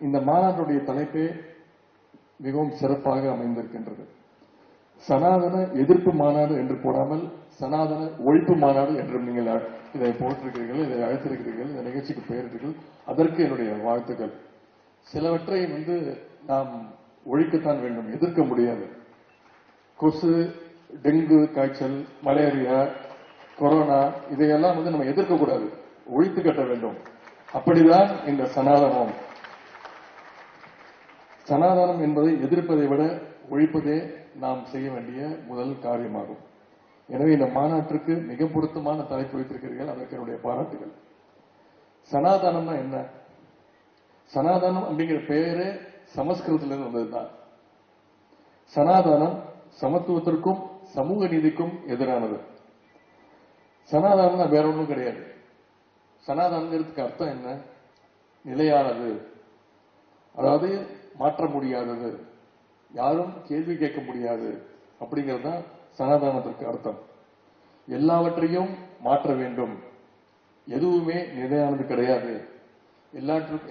இந்த மாநாட்டுடைய தலைப்பே மிகவும் சிறப்பாக அமைந்திருக்கின்றது. சனாதன எதிர்ப்பு மாநாடு என்று போடாமல் சனாதன ஒழிப்பு மாநாடு என்று நீங்கள் இதை போட்டிருக்கிறீர்கள், இதை அழைத்திருக்கிறீர்கள், இந்த நிகழ்ச்சிக்கு பெயரிட்டீர்கள். அதற்கு என்னுடைய வாழ்த்துக்கள். சிலவற்றை நாம் ஒழிக்கத்தான் வேண்டும், எதிர்க்க முடியாது. கொசு, டெங்கு காய்ச்சல், மலேரியா, கொரோனா இதையெல்லாம் நம்ம எதிர்க்கக்கூடாது, ஒழித்து கட்ட வேண்டும். அப்படிதான் இந்த சனாதனம். சனாதனம் என்பதை எதிர்ப்பதை விட ஒழிப்பதே நாம் செய்ய வேண்டிய முதல் காரியமாகும். எனவே இந்த மாநாட்டிற்கு மிக பொருத்தமான தலைப்பு வைத்திருக்கிறீர்கள், அதற்கு என்னுடைய பாராட்டுகள். சனாதனம்னா என்ன? சனாதனம் அப்படிங்கிற பெயரே சமஸ்கிருதத்திலிருந்து வந்ததுதான். சனாதனம் சமத்துவத்திற்கும் சமூக நீதிக்கும் எதிரானது. சனாதனம்னா வேற ஒன்றும் கிடையாது. சனாதனங்கிறதுக்கு அர்த்தம் என்ன? நிலையானது, அதாவது மாற்ற முடியாதது, யாரும் கேள்வி கேட்க முடியாது அப்படிங்கிறது தான் சனாதனத்திற்கு அர்த்தம். எல்லாவற்றையும் மாற்ற வேண்டும், எதுவுமே நிலையானது கிடையாது,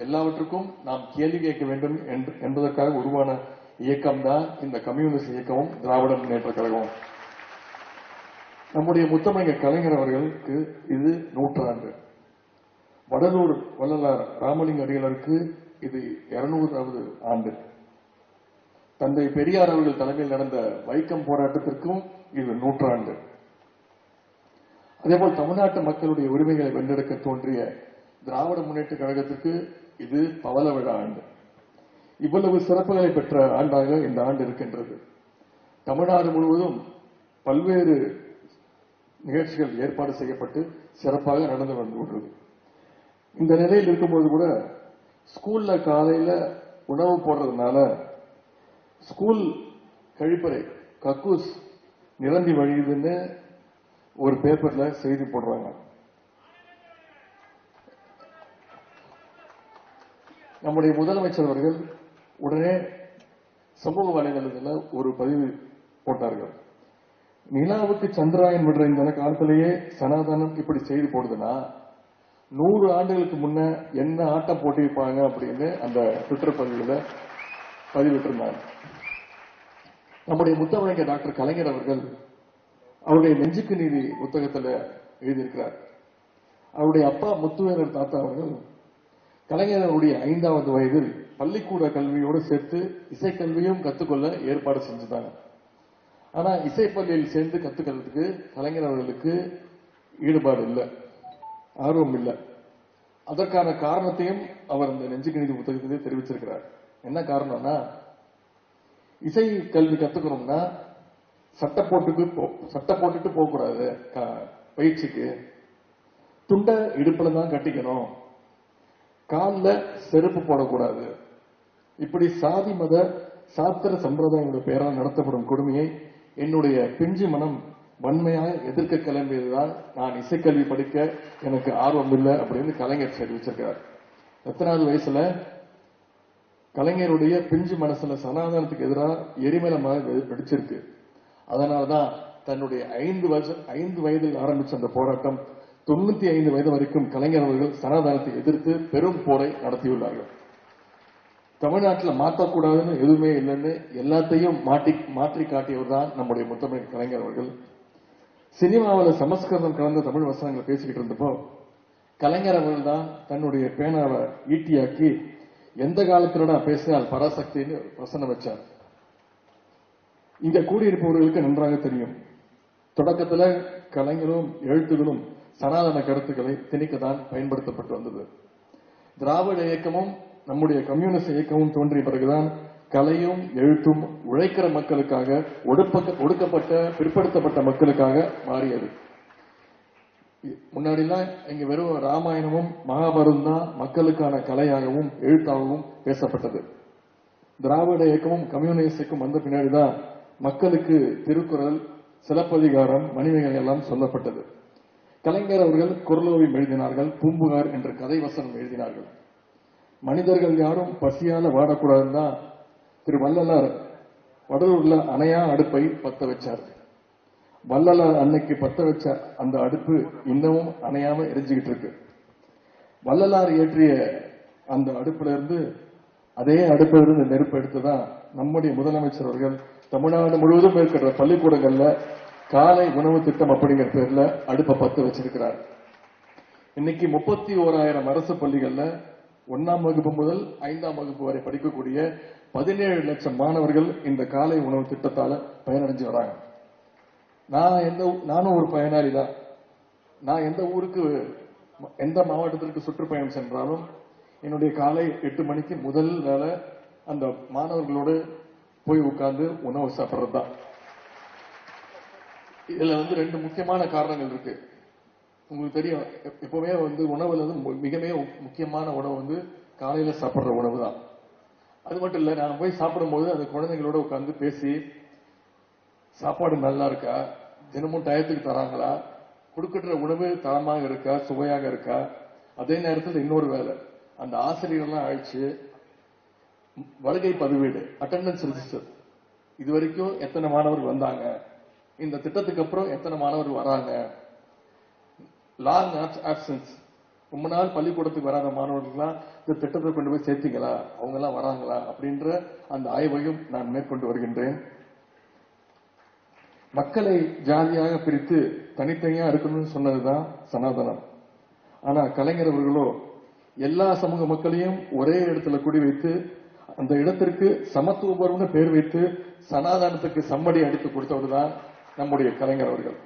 எல்லாவற்றுக்கும் நாம் கேள்வி கேட்க வேண்டும் என்பதற்காக உருவான இயக்கம் தான் இந்த கம்யூனிஸ்ட் இயக்கமும் திராவிட முன்னேற்ற கழகம். நம்முடைய முத்தமிழர் கலைஞர் அவர்களுக்கு இது 100 வடலூர் வள்ளலார் ராமலிங்க அடிகளாருக்கு இது 200வது ஆண்டு. தந்தை பெரியார் அவர்கள் தலைமையில் நடந்த வைக்கம் போராட்டத்திற்கும் இது 100. அதேபோல் தமிழ்நாட்டு மக்களுடைய உரிமைகளை வென்றெடுக்க தோன்றிய திராவிட முன்னேற்ற கழகத்திற்கு இது பவள விழா ஆண்டு. இவ்வளவு சிறப்புகளை பெற்ற ஆண்டாக இந்த ஆண்டு இருக்கின்றது. தமிழ்நாடு முழுவதும் பல்வேறு நிகழ்ச்சிகள் ஏற்பாடு செய்யப்பட்டு சிறப்பாக நடந்து வந்துள்ளது. இந்த நிலையில் இருக்கும்போது கூட ஸ்கூல்ல காலையில உணவு போடுறதுனால ஸ்கூல் கழிப்பறை கக்கூஸ் நிரம்பி வழியுதுன்னு ஒரு பேப்பர்ல செய்தி போடுறாங்க. நம்முடைய முதலமைச்சர் அவர்கள் உடனே சமூக வலைதளத்தில் ஒரு பதிவு போட்டார்கள். நிலாவுக்கு சந்திராயன் விடுற இந்த காலத்திலேயே சனாதனம் இப்படி செய்தி போடுதுன்னா 100 ஆண்டுகளுக்கு முன்ன என்ன ஆட்டம் போட்டிருப்பாங்க அப்படின்னு அந்த ட்விட்டர் பதிவுல பதிவிட்டிருந்தாங்க. நம்முடைய முத்தமிழர் டாக்டர் கலைஞர் அவர்கள் அவருடைய நெஞ்சுக்கு நீதி புத்தகத்தில் எழுதியிருக்கிறார். அவருடைய அப்பா முத்துவேலர் தாத்தா அவர்கள் கலைஞருடைய 5வது வயதில் பள்ளிக்கூட கல்வியோடு சேர்த்து இசைக்கல்வியும் கற்றுக்கொள்ள ஏற்பாடு செஞ்சுட்டாங்க. ஆனா இசைப்பள்ளியில் சேர்ந்து கத்துக்கிறதுக்கு கலைஞர் அவர்களுக்கு ஈடுபாடு இல்லை, ஆர்வம் இல்லை. அதற்கான காரணத்தையும் அவர் அந்த நெஞ்சுக்கு நீதி புத்தகத்திலே தெரிவிச்சிருக்கிறார். என்ன காரணம்னா, இசை கல்வி கத்துக்கணும்னா சட்டை போட்டுட்டு போக கூடாது, பயிற்சிக்கு துண்டை இடுப்புல தான் கட்டிக்கணும், காலில் செருப்பு போடக்கூடாது. இப்படி சாதி மத சாஸ்திர சம்பிரதாயங்களுடைய பெயரால் நடத்தப்படும் கொடுமையை என்னுடைய பிஞ்சு மனம் வன்மையாக எதிர்க்க கிளம்பியதுதான் நான் இசைக்கல்வி படிக்க எனக்கு ஆர்வம் இல்லை அப்படின்னு கலைஞர் தெரிவிச்சிருக்கிறார். எத்தனாவது வயசுல கலைஞருடைய பிஞ்சு மனசுல சனாதனத்துக்கு எதிராக எரிமலமாக வெடிச்சிருக்கு. அதனால்தான் தன்னுடைய 5 வயதில் ஆரம்பிச்ச அந்த போராட்டம் 95 வயது வரைக்கும் கலைஞர் அவர்கள் சனாதனத்தை எதிர்த்து பெரும் போரை நடத்தியுள்ளார்கள். தமிழ்நாட்டில் மாற்றக்கூடாதுன்னு எதுவுமே இல்லைன்னு எல்லாத்தையும் மாற்றி காட்டியவர் தான் நம்முடைய முத்தமிழ் கலைஞர் அவர்கள். சினிமாவில் சமஸ்கிருதம் கலந்த தமிழ் வசனங்களை பேசிக்கிட்டு இருந்தப்போ கலைஞர் அவர்கள் தான் தன்னுடைய பேனாவை ஈட்டியாக்கி எந்த காலத்திலடா பேசினால் பராசக்தின்னு வசனம் வச்சார். இங்க கூடியிருப்பவர்களுக்கு நன்றாக தெரியும், தொடக்கத்தில் கலைஞரும் எழுத்துகளும் சனாதன கருத்துக்களை திணிக்கத்தான் பயன்படுத்தப்பட்டு வந்தது. திராவிட இயக்கமும் நம்முடைய கம்யூனிஸ்ட் இயக்கமும் தோன்றிய பிறகுதான் கலையும் எழுத்தும் உழைக்கிற மக்களுக்காக, ஒடுக்கப்பட்ட பிற்படுத்தப்பட்ட மக்களுக்காக மாறியது. முன்னாடிலாம் இங்க வெறும் ராமாயணமும் மகாபாரதம் தான் மக்களுக்கான கலையாகவும் எழுத்தாகவும் பேசப்பட்டது. திராவிட இயக்கமும் கம்யூனிஸ்டுக்கும் வந்த பின்னாடிதான் மக்களுக்கு திருக்குறள், சிலப்பதிகாரம், மணிமேகலை எல்லாம் சொல்லப்பட்டது. கலைஞர் அவர்கள் குறளோவியம் எழுதினார்கள், பூம்புகார் என்ற கதை வசனம் எழுதினார்கள். மனிதர்கள் யாரும் பசியால வாடக்கூடாதுன்னு தான் திரு வள்ளலார் வடலூர்ல அணையா அடுப்பை பத்த வச்சார். வள்ளலார் அன்னைக்கு பத்த வச்ச அந்த அடுப்பு இன்னமும் அணையாம எரிஞ்சுக்கிட்டு இருக்கு. வள்ளலார் ஏற்றிய அந்த அடுப்புல இருந்து அதே அடுப்பிலிருந்து நெருப்பு எடுத்துதான் நம்முடைய முதலமைச்சர் அவர்கள் தமிழ்நாடு முழுவதும் இருக்கிற பள்ளிக்கூடங்கள்ல காலை உணவு திட்டம் அப்படிங்கிற பேர்ல அடுப்பை பத்து வச்சிருக்கிறார். இன்னைக்கு 31,000 அரசு பள்ளிகள்ல 1ஆம் வகுப்பு முதல் 5ஆம் வகுப்பு வரை படிக்கக்கூடிய 17 லட்சம் மாணவர்கள் இந்த காலை உணவு திட்டத்தால பயனடைஞ்சு வராங்க. நானும் ஒரு பயனாளி தான். நான் எந்த ஊருக்கு எந்த மாவட்டத்திற்கு சுற்றுப்பயணம் சென்றாலும் என்னுடைய காலை 8 மணிக்கு முதல் வேலை அந்த மாணவர்களோடு போய் உட்கார்ந்து உணவு சாப்பிடுறது தான். இதுல 2 முக்கியமான காரணங்கள் இருக்கு. உங்களுக்கு தெரியும், எப்பவுமே உணவுல மிக மிக முக்கியமான உணவு காலையில சாப்பிடுற உணவு தான். அது மட்டும் இல்ல, நான் போய் சாப்பிடும்போது அந்த குழந்தைங்களோட உட்கார்ந்து பேசி சாப்பாடு நல்லா இருக்கா, தினமும் டயத்துக்கு தராங்களா, கொடுக்கிற உணவு தரமாக இருக்கா, சுவையாக இருக்கா. அதே நேரத்தில் இன்னொரு வேலை, அந்த ஆசிரியர்கள்லாம் அழைச்சு வருகை பதிவேடு, அட்டெண்டன்ஸ் ரெஜிஸ்டர், இது வரைக்கும் எத்தனை மாணவர்கள் வந்தாங்க, இந்த திட்டத்துக்கு அப்புறம் எத்தனை மாணவர்கள் வராங்க, லாங் ஆப்சன்ஸ், ரொம்ப நாள் பள்ளிக்கூடத்துக்கு வராத மாணவர்கள்லாம் இந்த திட்டத்தை கொண்டு போய் சேர்த்தீங்களா, அவங்க எல்லாம் வராங்களா அப்படின்ற அந்த ஆய்வையும் நான் மேற்கொண்டு வருகின்றேன். மக்களை ஜாதியாக பிரித்து தனித்தனியா இருக்கணும்னு சொன்னதுதான் சனாதனம். ஆனா கலைஞர் அவர்களோ எல்லா சமூக மக்களையும் ஒரே இடத்துல குடி வைத்து அந்த இடத்திற்கு சமத்துவபுரம்னு பேர் வைத்து சனாதனத்துக்கு சம்மடி அடித்து கொடுத்தவர் தான் நம்முடைய கலைஞர் அவர்கள்.